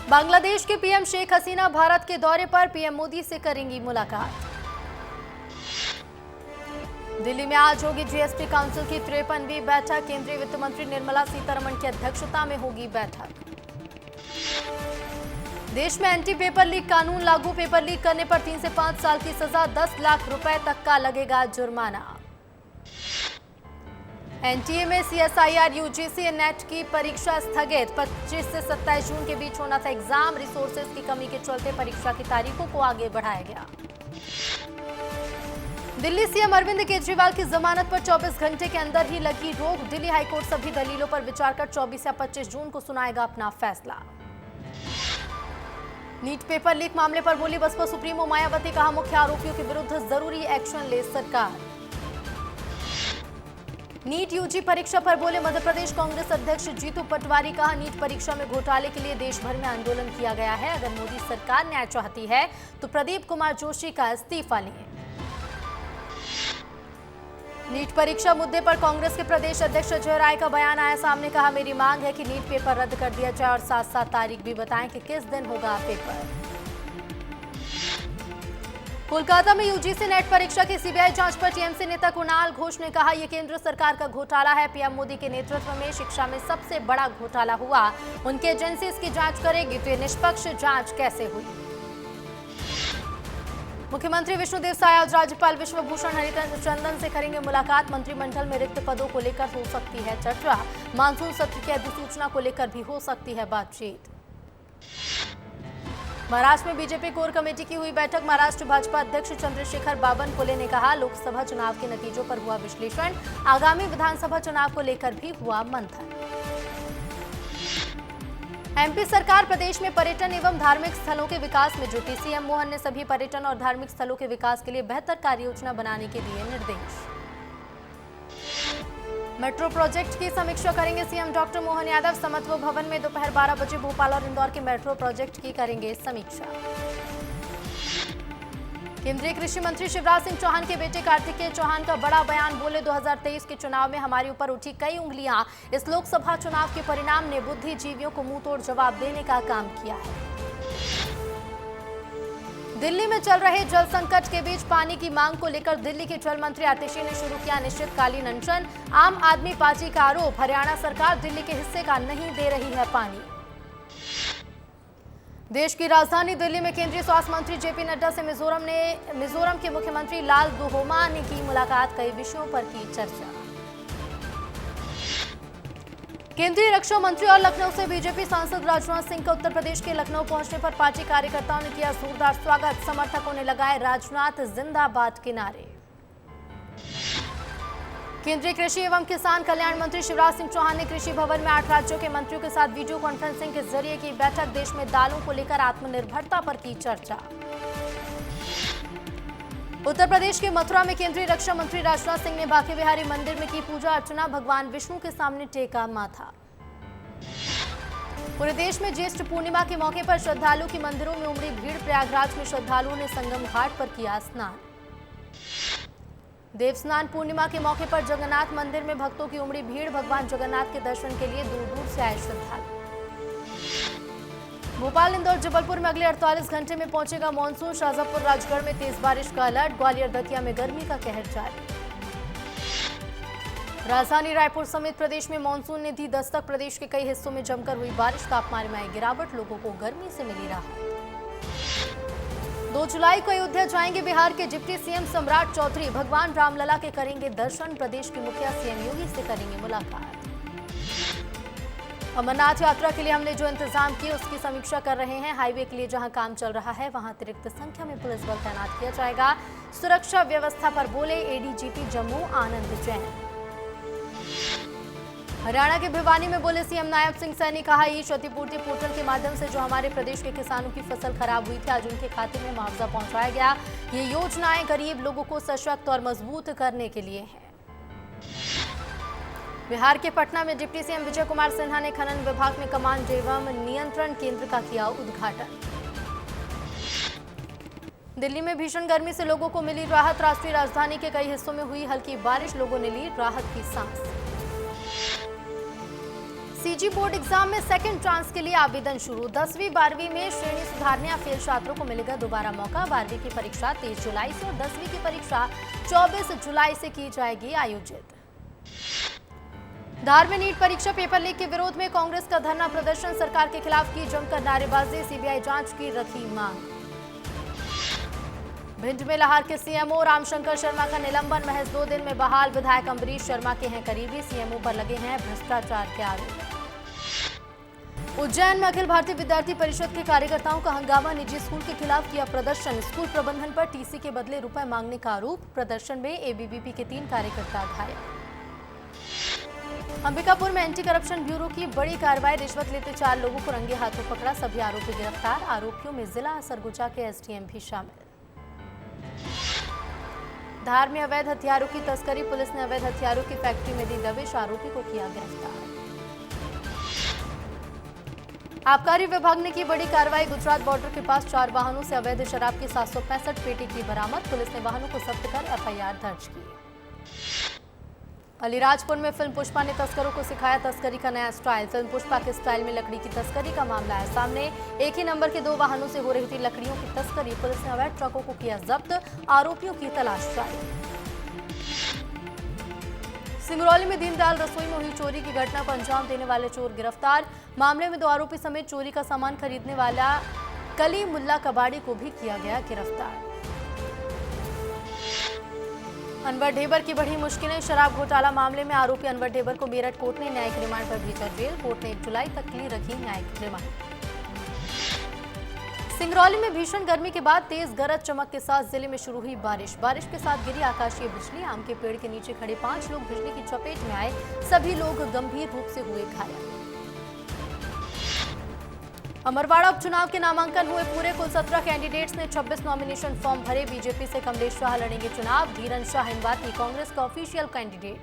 बांग्लादेश के पीएम शेख हसीना भारत के दौरे पर पीएम मोदी से करेंगी मुलाकात। दिल्ली में आज होगी जीएसटी काउंसिल की 53वीं बैठक। केंद्रीय वित्त मंत्री निर्मला सीतारमण की अध्यक्षता में होगी बैठक। देश में एंटी पेपर लीक कानून लागू। पेपर लीक करने पर 3 से 5 साल की सजा, 10 लाख रुपए तक का लगेगा जुर्माना। एनटीए में सीएसआईआर यूजीसी नेट की परीक्षा स्थगित। 25 से 27 जून के बीच होना था एग्जाम। रिसोर्सेज की कमी के चलते परीक्षा की तारीखों को आगे बढ़ाया गया। दिल्ली सीएम अरविंद केजरीवाल की जमानत पर 24 घंटे के अंदर ही लगी रोक। दिल्ली हाईकोर्ट सभी दलीलों पर विचार कर 24 या 25 जून को सुनाएगा अपना फैसला। नीट पेपर लीक मामले पर बोली बसपा सुप्रीमो मायावती। कहा, मुख्य आरोपियों के विरुद्ध जरूरी एक्शन ले सरकार। नीट यूजी परीक्षा पर बोले मध्य प्रदेश कांग्रेस अध्यक्ष जीतू पटवारी। कहा, नीट परीक्षा में घोटाले के लिए देश भर में आंदोलन किया गया है। अगर मोदी सरकार न्याय चाहती है तो प्रदीप कुमार जोशी का इस्तीफा लें। नीट परीक्षा मुद्दे पर कांग्रेस के प्रदेश अध्यक्ष अजय राय का बयान आया सामने। कहा, मेरी मांग है कि नीट पेपर रद्द कर दिया जाए और साथ-साथ तारीख भी बताएं कि किस दिन होगा पेपर। कोलकाता में यूजीसी नेट परीक्षा की सीबीआई जांच पर टीएमसी नेता कुणाल घोष ने कहा, यह केंद्र सरकार का घोटाला है। पीएम मोदी के नेतृत्व में शिक्षा में सबसे बड़ा घोटाला हुआ। उनकी एजेंसी इसकी जांच करेगी तो ये निष्पक्ष जांच कैसे हुई। मुख्यमंत्री विष्णुदेव साय आज राज्यपाल विश्वभूषण हरिचंदन से करेंगे मुलाकात। मंत्रिमंडल में रिक्त पदों को लेकर हो सकती है चर्चा। मानसून सत्र की अधिसूचना को लेकर भी हो सकती है बातचीत। महाराष्ट्र में बीजेपी कोर कमेटी की हुई बैठक। महाराष्ट्र भाजपा अध्यक्ष चंद्रशेखर बावनकुले ने कहा, लोकसभा चुनाव के नतीजों पर हुआ विश्लेषण। आगामी विधानसभा चुनाव को लेकर भी हुआ मंथन। एमपी सरकार प्रदेश में पर्यटन एवं धार्मिक स्थलों के विकास में जुटी। सीएम मोहन ने सभी पर्यटन और धार्मिक स्थलों के विकास के लिए बेहतर कार्ययोजना बनाने के दिए निर्देश। मेट्रो प्रोजेक्ट की समीक्षा करेंगे सीएम डॉक्टर मोहन यादव। समत्व भवन में दोपहर 12 बजे भोपाल और इंदौर के मेट्रो प्रोजेक्ट की करेंगे समीक्षा। केंद्रीय कृषि मंत्री शिवराज सिंह चौहान के बेटे कार्तिकेय चौहान का बड़ा बयान। बोले, 2023 के चुनाव में हमारे ऊपर उठी कई उंगलियां। इस लोकसभा चुनाव के परिणाम ने बुद्धिजीवियों को मुंहतोड़ जवाब देने का काम किया है। दिल्ली में चल रहे जल संकट के बीच पानी की मांग को लेकर दिल्ली के जल मंत्री आतिशी ने शुरू किया अनिश्चितकालीन अनशन। आम आदमी पार्टी का आरोप, हरियाणा सरकार दिल्ली के हिस्से का नहीं दे रही है पानी। देश की राजधानी दिल्ली में केंद्रीय स्वास्थ्य मंत्री जेपी नड्डा से मिजोरम के मुख्यमंत्री लाल दुहोमा ने की मुलाकात। कई विषयों पर की चर्चा। केंद्रीय रक्षा मंत्री और लखनऊ से बीजेपी सांसद राजनाथ सिंह का उत्तर प्रदेश के लखनऊ पहुंचने पर पार्टी कार्यकर्ताओं ने किया जोरदार स्वागत। समर्थकों ने लगाए राजनाथ जिंदाबाद के नारे। केंद्रीय कृषि एवं किसान कल्याण मंत्री शिवराज सिंह चौहान ने कृषि भवन में 8 राज्यों के मंत्रियों के साथ वीडियो कॉन्फ्रेंसिंग के जरिए की बैठक। देश में दालों को लेकर आत्मनिर्भरता पर की चर्चा। उत्तर प्रदेश के मथुरा में केंद्रीय रक्षा मंत्री राजनाथ सिंह ने बांके बिहारी मंदिर में की पूजा अर्चना। भगवान विष्णु के सामने टेका माथा। पूरे देश में ज्येष्ठ पूर्णिमा के मौके पर श्रद्धालुओं की मंदिरों में उमड़ी भीड़। प्रयागराज में श्रद्धालुओं ने संगम घाट पर किया स्नान। देव स्नान पूर्णिमा के मौके पर जगन्नाथ मंदिर में भक्तों की उमड़ी भीड़। भगवान जगन्नाथ के दर्शन के लिए दूर दूर से आए श्रद्धालु। भोपाल, इंदौर, जबलपुर में अगले 48 घंटे में पहुंचेगा मानसून। शाजापुर, राजगढ़ में तेज बारिश का अलर्ट। ग्वालियर, दतिया में गर्मी का कहर जारी। राजधानी रायपुर समेत प्रदेश में मानसून ने दी दस्तक। प्रदेश के कई हिस्सों में जमकर हुई बारिश। तापमान में आई गिरावट। लोगों को गर्मी से मिली राहत। 2 जुलाई को अयोध्या जाएंगे बिहार के डिप्टी सीएम सम्राट चौधरी। भगवान रामलला के करेंगे दर्शन। प्रदेश के मुखिया सीएम योगी से करेंगे मुलाकात। अमरनाथ यात्रा के लिए हमने जो इंतजाम किए उसकी समीक्षा कर रहे हैं। हाईवे के लिए जहां काम चल रहा है वहां अतिरिक्त संख्या में पुलिस बल तैनात किया जाएगा। सुरक्षा व्यवस्था पर बोले एडीजीपी जम्मू आनंद जैन। हरियाणा के भिवानी में बोले सीएम नायब सिंह सैनी। कहा, ई क्षतिपूर्ति पोर्टल के माध्यम से जो हमारे प्रदेश के किसानों की फसल खराब हुई थी आज उनके खाते में मुआवजा पहुंचाया गया। ये योजनाएं गरीब लोगों को सशक्त और मजबूत करने के लिए है। बिहार के पटना में डिप्टी सीएम विजय कुमार सिन्हा ने खनन विभाग में कमांड एवं नियंत्रण केंद्र का किया उद्घाटन। दिल्ली में भीषण गर्मी से लोगों को मिली राहत। राष्ट्रीय राजधानी के कई हिस्सों में हुई हल्की बारिश। लोगों ने ली राहत की सांस। सीजी बोर्ड एग्जाम में सेकंड चांस के लिए आवेदन शुरू। 10वीं 12वीं में श्रेणी सुधारने या फेल छात्रों को मिलेगा दोबारा मौका। 12वीं की परीक्षा 23 जुलाई से और 10वीं की परीक्षा 24 जुलाई से की जाएगी आयोजित। धार में नीट परीक्षा पेपर लीक के विरोध में कांग्रेस का धरना प्रदर्शन। सरकार के खिलाफ की जमकर नारेबाजी। सीबीआई जांच की रखी मांग। भिंड में लाहौर के सीएमओ रामशंकर शर्मा का निलंबन महज 2 दिन में बहाल। विधायक अम्बरीश शर्मा के हैं करीबी। सीएमओ पर लगे हैं भ्रष्टाचार के आरोप। उज्जैन में अखिल भारतीय विद्यार्थी परिषद के कार्यकर्ताओं का हंगामा। निजी स्कूल के खिलाफ किया प्रदर्शन। स्कूल प्रबंधन पर टीसी के बदले रुपए मांगने का आरोप। प्रदर्शन में एबीवीपी के 3 कार्यकर्ता घायल। अंबिकापुर में एंटी करप्शन ब्यूरो की बड़ी कार्रवाई। रिश्वत लेते 4 लोगों को रंगे हाथों पकड़ा। सभी आरोपी गिरफ्तार। आरोपियों में जिला सरगुजा के एसडीएम भी शामिल। धार में अवैध हथियारों की तस्करी। पुलिस ने अवैध हथियारों की फैक्ट्री में दी दबिश। आरोपी को किया गिरफ्तार। आबकारी विभाग ने की बड़ी कार्रवाई। गुजरात बॉर्डर के पास 4 वाहनों से अवैध शराब की 765 पेटी की बरामद। पुलिस ने वाहनों को जब्त कर एफआईआर दर्ज की। अलीराजपुर में फिल्म पुष्पा ने तस्करों को सिखाया तस्करी का नया स्टाइल। फिल्म पुष्पा के स्टाइल में लकड़ी की तस्करी का मामला है सामने। एक ही नंबर के 2 वाहनों से हो रही थी लकड़ियों की तस्करी। पुलिस ने अवैध ट्रकों को किया जब्त। आरोपियों की तलाश जारी। सिंगरौली में दीनदयाल रसोई में हुई चोरी की घटना को अंजाम देने वाले चोर गिरफ्तार। मामले में 2 आरोपी समेत चोरी का सामान खरीदने वाला कली मुल्ला कबाड़ी को भी किया गया गिरफ्तार। अनवर ढेबर की बढ़ी मुश्किलें। शराब घोटाला मामले में आरोपी अनवर ढेबर को मेरठ कोर्ट ने न्यायिक रिमांड पर भेजा जेल। कोर्ट ने 1 जुलाई तक के लिए रखी न्यायिक रिमांड। सिंगरौली में भीषण गर्मी के बाद तेज गरज चमक के साथ जिले में शुरू हुई बारिश। बारिश के साथ गिरी आकाशीय बिजली। आम के पेड़ के नीचे खड़े 5 लोग बिजली की चपेट में आए। सभी लोग गंभीर रूप से हुए घायल। अमरवाड़ा उपचुनाव के नामांकन हुए पूरे। कुल 17 कैंडिडेट्स ने 26 नॉमिनेशन फॉर्म भरे। बीजेपी से कमलेश शाह लड़ेंगे चुनाव। धीरन शाह हिंदवाती कांग्रेस का ऑफिशियल कैंडिडेट।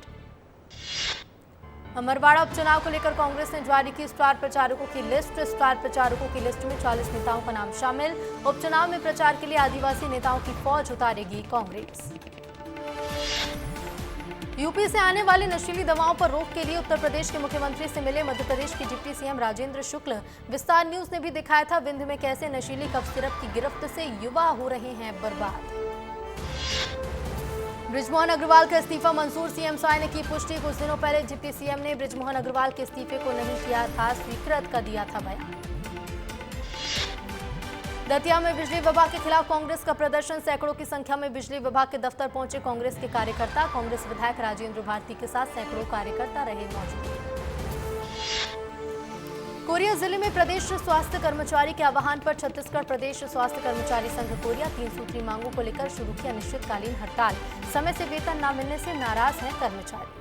अमरवाड़ा उपचुनाव को लेकर कांग्रेस ने जारी की स्टार प्रचारकों की लिस्ट। स्टार प्रचारकों की लिस्ट में 40 नेताओं का नाम शामिल। उपचुनाव में प्रचार के लिए आदिवासी नेताओं की फौज उतारेगी कांग्रेस। यूपी से आने वाली नशीली दवाओं पर रोक के लिए उत्तर प्रदेश के मुख्यमंत्री से मिले मध्य प्रदेश के डिप्टी सीएम राजेंद्र शुक्ल। विस्तार न्यूज ने भी दिखाया था विंध्य में कैसे नशीली कफ सिरप की गिरफ्त से युवा हो रहे हैं बर्बाद। बृजमोहन अग्रवाल का इस्तीफा मंजूर। सीएम साय ने की पुष्टि। कुछ दिनों पहले डिप्टी सीएम ने बृजमोहन अग्रवाल के इस्तीफे को नहीं किया था स्वीकृत कर दिया था बयान। दतिया में बिजली विभाग के खिलाफ कांग्रेस का प्रदर्शन। सैकड़ों की संख्या में बिजली विभाग के दफ्तर पहुंचे कांग्रेस के कार्यकर्ता। कांग्रेस विधायक राजेंद्र भारती के साथ सैकड़ों कार्यकर्ता रहे मौजूद। कोरिया जिले में प्रदेश स्वास्थ्य कर्मचारी के आह्वान पर छत्तीसगढ़ प्रदेश स्वास्थ्य कर्मचारी संघ कोरिया 3 सूत्री मांगों को लेकर शुरू किया अनिश्चितकालीन हड़ताल। समय से वेतन न मिलने से नाराज हैं कर्मचारी।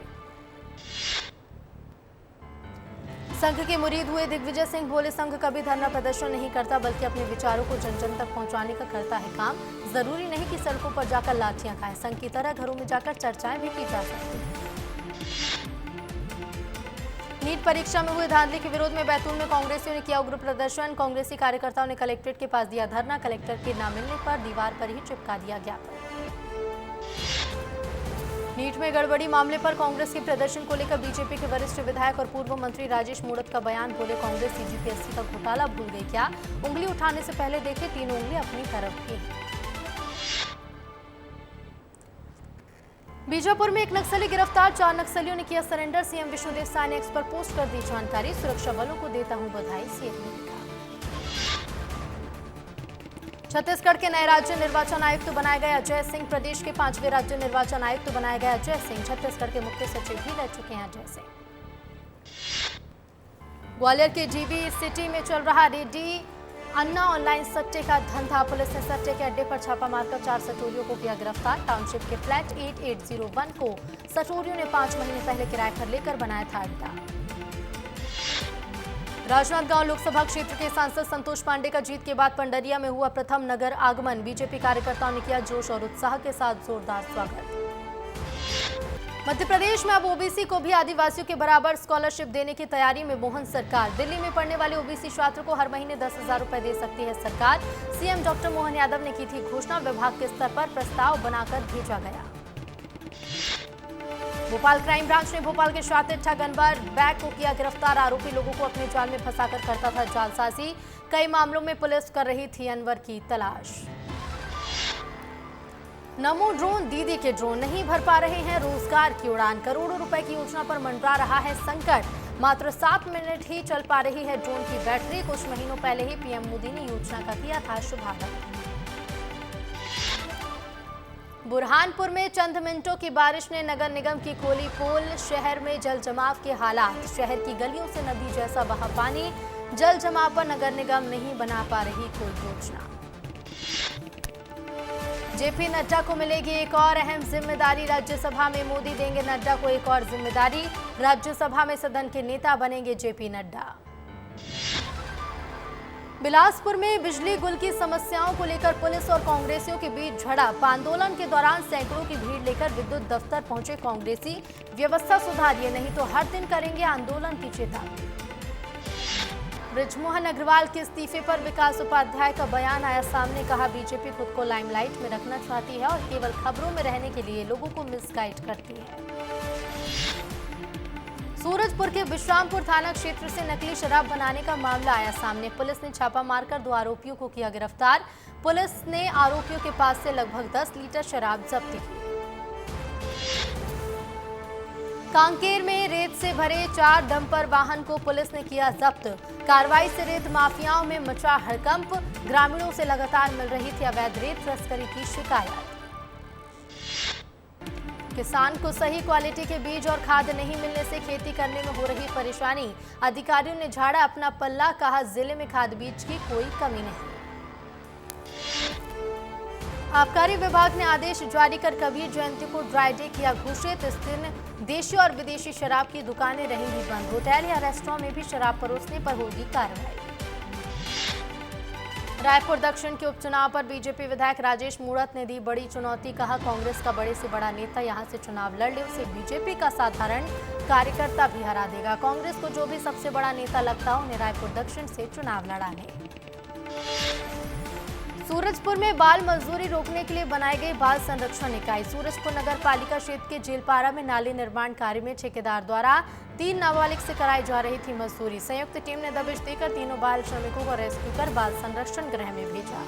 संघ के मुरीद हुए दिग्विजय सिंह बोले संघ कभी धरना प्रदर्शन नहीं करता बल्कि अपने विचारों को जन जन तक पहुंचाने का करता है काम। जरूरी नहीं कि सड़कों पर जाकर लाठियां खाएं। संघ की तरह घरों में जाकर चर्चाएं भी की जा सकती हैं। नीट परीक्षा में हुए धांधली के विरोध में बैतूल में कांग्रेसियों ने किया उग्र प्रदर्शन। कांग्रेसी कार्यकर्ताओं ने कलेक्ट्रेट के पास दिया धरना। कलेक्टर के न मिलने पर दीवार पर ही चिपका दिया ज्ञापन। नीट में गड़बड़ी मामले पर कांग्रेस के प्रदर्शन को लेकर बीजेपी के वरिष्ठ विधायक और पूर्व मंत्री राजेश मूणत का बयान। बोले कांग्रेस सीजीपीएससी का घोटाला भूल गई क्या? उंगली उठाने से पहले देखे 3 उंगली अपनी तरफ की। बीजापुर में एक नक्सली गिरफ्तार। 4 नक्सलियों ने किया सरेंडर। सीएम विष्णुदेव साय ने एक्स पर पोस्ट कर दी जानकारी। सुरक्षा बलों को देता हूं बधाई, सीएम ने लिखा। छत्तीसगढ़ के नए राज्य निर्वाचन आयुक्त तो बनाए गए अजय सिंह। प्रदेश के 5वें राज्य निर्वाचन आयुक्त तो बनाए गए अजय सिंह। छत्तीसगढ़ के मुख्य सचिव भी रह चुके हैं अजय सिंह। ग्वालियर के जीबी सिटी में चल रहा रेडी अन्ना ऑनलाइन सट्टे का धंधा। पुलिस ने सट्टे के अड्डे पर छापा मारकर 4 सटोरियों को किया गिरफ्तार। टाउनशिप के फ्लैट 8801 को सटोरियों ने 5 महीने पहले किराए पर लेकर बनाया था अड्डा। राजनांदगांव लोकसभा क्षेत्र के सांसद संतोष पांडे का जीत के बाद पंडरिया में हुआ प्रथम नगर आगमन। बीजेपी कार्यकर्ताओं ने किया जोश और उत्साह के साथ जोरदार स्वागत। मध्य प्रदेश में अब ओबीसी को भी आदिवासियों के बराबर स्कॉलरशिप देने की तैयारी में मोहन सरकार। दिल्ली में पढ़ने वाले ओबीसी छात्र को हर महीने 10,000 रुपए दे सकती है सरकार। सीएम डॉक्टर मोहन यादव ने की थी घोषणा। विभाग के स्तर पर प्रस्ताव बनाकर भेजा गया। भोपाल क्राइम ब्रांच ने भोपाल के शातिर ठग अनवर बैग को किया गिरफ्तार। आरोपी लोगों को अपने जाल में फंसाकर करता था जालसाजी। कई मामलों में पुलिस कर रही थी अनवर की तलाश। नमो ड्रोन दीदी के ड्रोन नहीं भर पा रहे हैं रोजगार की उड़ान। करोड़ों रुपए की योजना पर मंडरा रहा है संकट। मात्र 7 मिनट ही चल पा रही है ड्रोन की बैटरी। कुछ महीनों पहले ही पीएम मोदी ने योजना का किया था शुभारंभ। बुरहानपुर में चंद मिनटों की बारिश ने नगर निगम की खोली पोल। शहर में जल जमाव के हालात। शहर की गलियों से नदी जैसा बहा पानी। जल जमाव पर नगर निगम नहीं बना पा रही कोई योजना। जेपी नड्डा को मिलेगी एक और अहम जिम्मेदारी। राज्यसभा में मोदी देंगे नड्डा को एक और जिम्मेदारी। राज्यसभा में सदन के नेता बनेंगे जेपी नड्डा। बिलासपुर में बिजली गुल की समस्याओं को लेकर पुलिस और कांग्रेसियों के बीच झड़प। आंदोलन के दौरान सैकड़ों की भीड़ लेकर विद्युत दफ्तर पहुंचे कांग्रेसी। व्यवस्था सुधारिए नहीं तो हर दिन करेंगे आंदोलन की चेतावनी। बृजमोहन अग्रवाल के इस्तीफे पर विकास उपाध्याय का बयान आया सामने। कहा बीजेपी खुद को लाइमलाइट में रखना चाहती है और केवल खबरों में रहने के लिए लोगों को मिसगाइड करती है। सूरजपुर के विश्रामपुर थाना क्षेत्र से नकली शराब बनाने का मामला आया सामने। पुलिस ने छापा मारकर 2 आरोपियों को किया गिरफ्तार। पुलिस ने आरोपियों के पास से लगभग 10 लीटर शराब जब्त की। कांकेर में रेत से भरे 4 डंपर वाहन को पुलिस ने किया जब्त। कार्रवाई से रेत माफियाओं में मचा हड़कंप। ग्रामीणों से लगातार मिल रही थी अवैध रेत तस्करी की शिकायत। किसान को सही क्वालिटी के बीज और खाद नहीं मिलने से खेती करने में हो रही परेशानी। अधिकारियों ने झाड़ा अपना पल्ला। कहा जिले में खाद बीज की कोई कमी नहीं। आबकारी विभाग ने आदेश जारी कर कबीर जयंती को ड्राई डे किया घोषित। इस दिन देशी और विदेशी शराब की दुकानें रहेंगी बंद। होटल या रेस्टोरेंट में भी शराब परोसने पर होगी कार्रवाई। रायपुर दक्षिण के उपचुनाव पर बीजेपी विधायक राजेश मूणत ने दी बड़ी चुनौती। कहा कांग्रेस का बड़े से बड़ा नेता यहां से चुनाव लड़ ले उसे बीजेपी का साधारण कार्यकर्ता भी हरा देगा। कांग्रेस को जो भी सबसे बड़ा नेता लगता हो उन्हें रायपुर दक्षिण से चुनाव लड़ाने। सूरजपुर में बाल मजदूरी रोकने के लिए बनाई गई बाल संरक्षण इकाई। सूरजपुर नगर पालिका क्षेत्र के जेलपारा में नाले निर्माण कार्य में ठेकेदार द्वारा 3 नाबालिग से कराई जा रही थी मजदूरी। संयुक्त टीम ने दबिश देकर तीनों बाल श्रमिकों को रेस्क्यू कर बाल संरक्षण गृह में भेजा।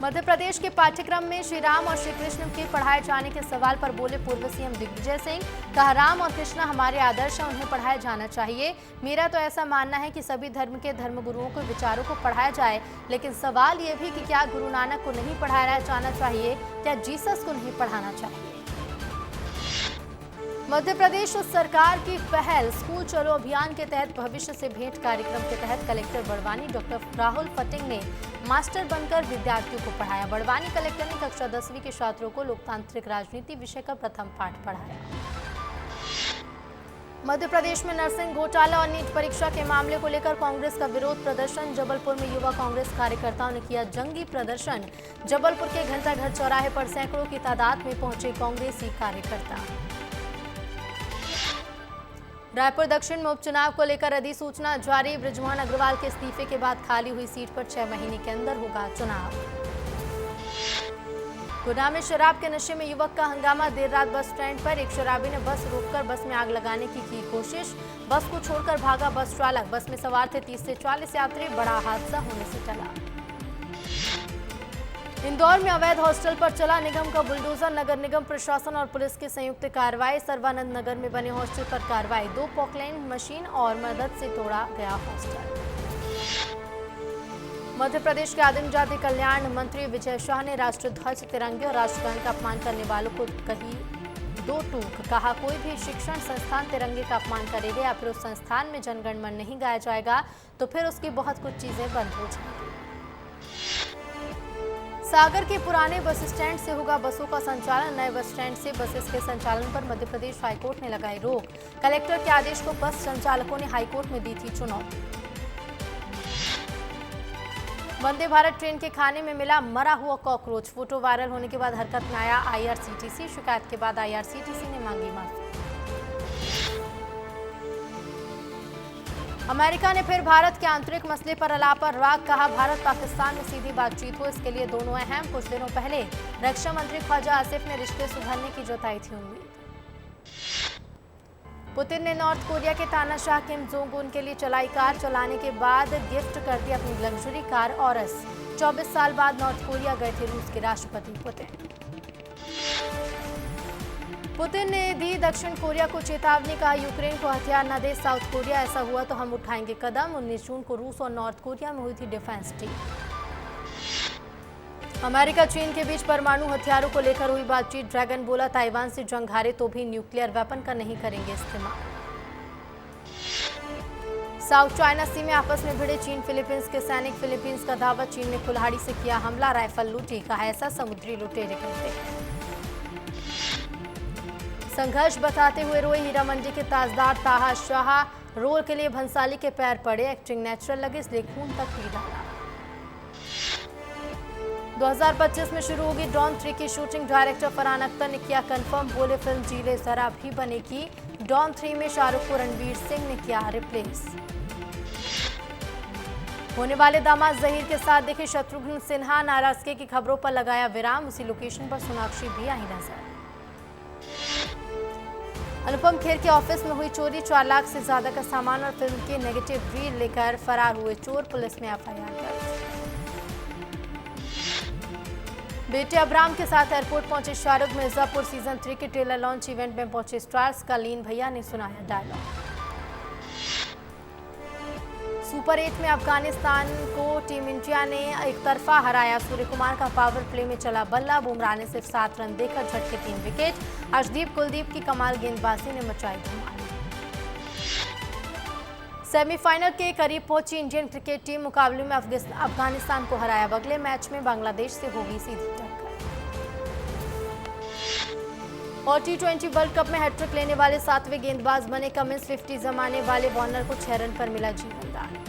मध्य प्रदेश के पाठ्यक्रम में श्री राम और श्री कृष्ण के पढ़ाए जाने के सवाल पर बोले पूर्व सीएम दिग्विजय सिंह। कहा राम और कृष्ण हमारे आदर्श हैं, उन्हें पढ़ाया जाना चाहिए। मेरा तो ऐसा मानना है कि सभी धर्म के धर्मगुरुओं को विचारों को पढ़ाया जाए, लेकिन सवाल ये भी कि क्या गुरु नानक को नहीं पढ़ाया जाना चाहिए, क्या जीसस को नहीं पढ़ाना चाहिए। मध्य प्रदेश सरकार की पहल स्कूल चलो अभियान के तहत भविष्य से भेंट कार्यक्रम के तहत कलेक्टर बड़वानी डॉक्टर राहुल फटिंग ने मास्टर बनकर विद्यार्थियों को पढ़ाया। बड़वानी कलेक्टर ने कक्षा 10वीं के छात्रों को लोकतांत्रिक राजनीति विषय का प्रथम पाठ पढ़ाया। मध्य प्रदेश में नर्सिंग घोटाला और नीट परीक्षा के मामले को लेकर कांग्रेस का विरोध प्रदर्शन। जबलपुर में युवा कांग्रेस कार्यकर्ताओं ने किया जंगी प्रदर्शन। जबलपुर के घंटाघर चौराहे पर सैकड़ों की तादाद में पहुंचे कांग्रेसी कार्यकर्ता। रायपुर दक्षिण में उपचुनाव को लेकर अधिसूचना जारी। बृजमोहन अग्रवाल के इस्तीफे के बाद खाली हुई सीट पर 6 महीने के अंदर होगा चुनाव। गुना में शराब के नशे में युवक का हंगामा। देर रात बस स्टैंड पर एक शराबी ने बस रोककर बस में आग लगाने की कोशिश। बस को छोड़कर भागा बस चालक। बस में सवार थे 30 से 40 यात्री। बड़ा हादसा होने से टला। इंदौर में अवैध हॉस्टल पर चला निगम का बुलडोजर। नगर निगम प्रशासन और पुलिस की संयुक्त कार्रवाई। सर्वानंद नगर में बने हॉस्टल पर कार्रवाई। 2 पॉकलैंड मशीन और मदद से तोड़ा गया हॉस्टल। मध्य प्रदेश के आदिम जाति कल्याण मंत्री विजय शाह ने राष्ट्रध्वज, तिरंगे और राष्ट्रगान का अपमान करने वालों को कही 2 टूक। कहा कोई भी शिक्षण संस्थान तिरंगे का अपमान करेगा या फिर उस संस्थान में जनगण मन नहीं गाया जाएगा तो फिर उसकी बहुत कुछ चीजें बंद हो जाएंगी। सागर के पुराने बस स्टैंड से होगा बसों का संचालन। नए बस स्टैंड से बसेस के संचालन पर मध्य प्रदेश हाईकोर्ट ने लगाई रोक। कलेक्टर के आदेश को बस संचालकों ने हाईकोर्ट में दी थी चुनौती। वंदे भारत ट्रेन के खाने में मिला मरा हुआ कॉकरोच। फोटो वायरल होने के बाद हरकत में आया IRCTC। शिकायत के बाद IRCTC ने मांगी माफी। अमेरिका ने फिर भारत के आंतरिक मसले पर अलाप पर राग कहा, भारत पाकिस्तान में सीधी बातचीत हो, इसके लिए दोनों अहम। कुछ दिनों पहले रक्षा मंत्री ख्वाजा आसिफ ने रिश्ते सुधरने की जताई थी उम्मीद। पुतिन ने नॉर्थ कोरिया के तानाशाह किम जोंग उन के लिए चलाई कार, चलाने के बाद गिफ्ट कर दी अपनी लग्जरी कार औरस। 24 साल बाद नॉर्थ कोरिया गए थे रूस के राष्ट्रपति पुतिन ने दी दक्षिण कोरिया को चेतावनी, कहा यूक्रेन को हथियार न दे साउथ कोरिया, ऐसा हुआ तो हम उठाएंगे कदम। 19 जून को रूस और नॉर्थ कोरिया में हुई थी डिफेंस डील। अमेरिका चीन के बीच परमाणु हथियारों को लेकर हुई बातचीत, ड्रैगन बोला ताइवान से जंग हारे तो भी न्यूक्लियर वेपन का नहीं करेंगे इस्तेमाल। साउथ चाइना सी में आपस में भिड़े चीन फिलीपींस के सैनिक, फिलीपींस का दावा, चीन ने कुल्हाड़ी से किया हमला, राइफल लूटी, कहा ऐसा समुद्री लुटेरे करते हैं। संघर्ष बताते हुए रोए हीरा मंडी के ताजदार ताहा शाह, रोल के लिए भंसाली के पैर पड़े, एक्टिंग नेचुरल लगे इसलिए खून तक पी डाला। 2025 में शुरू होगी डॉन 3 की शूटिंग, डायरेक्टर फरहान अख्तर ने किया कंफर्म, बोले फिल्म जीले जरा भी बनेगी। डॉन 3 में शाहरुख को रणवीर सिंह ने किया रिप्लेस। होने वाले दामाद जहीर के साथ देखे शत्रुघ्न सिन्हा, नाराजगी की खबरों पर लगाया विराम, उसी लोकेशन पर सोनाक्षी भी आई नजर। अनुपम खेर के ऑफिस में हुई चोरी, 4 लाख से ज्यादा का सामान और फिल्म के नेगेटिव रील लेकर फरार हुए चोर, पुलिस में एफआईआर दर्ज। बेटे अब्राम के साथ एयरपोर्ट पहुंचे शाहरुख, मिर्जापुर सीजन 3 के ट्रेलर लॉन्च इवेंट में पहुंचे स्टार्स, कलीन भैया ने सुनाया डायलॉग। सुपर 8 में अफगानिस्तान को टीम इंडिया ने एक तरफा हराया, सूर्य कुमार का पावर प्ले में चला बल्ला, बुमराह ने सिर्फ 7 रन देकर झटके 3 विकेट, अर्शदीप कुलदीप की कमाल गेंदबाजी ने मचाई धमाल। सेमीफाइनल के करीब पहुंची इंडियन क्रिकेट टीम, मुकाबले में अफगानिस्तान को हराया, अगले मैच में बांग्लादेश से होगी सीधी टक्कर। और T20 वर्ल्ड कप में हैट्रिक लेने वाले 7वें गेंदबाज बने कमिंस, 50 जमाने वाले वार्नर को 6 रन पर मिला जीवनदान।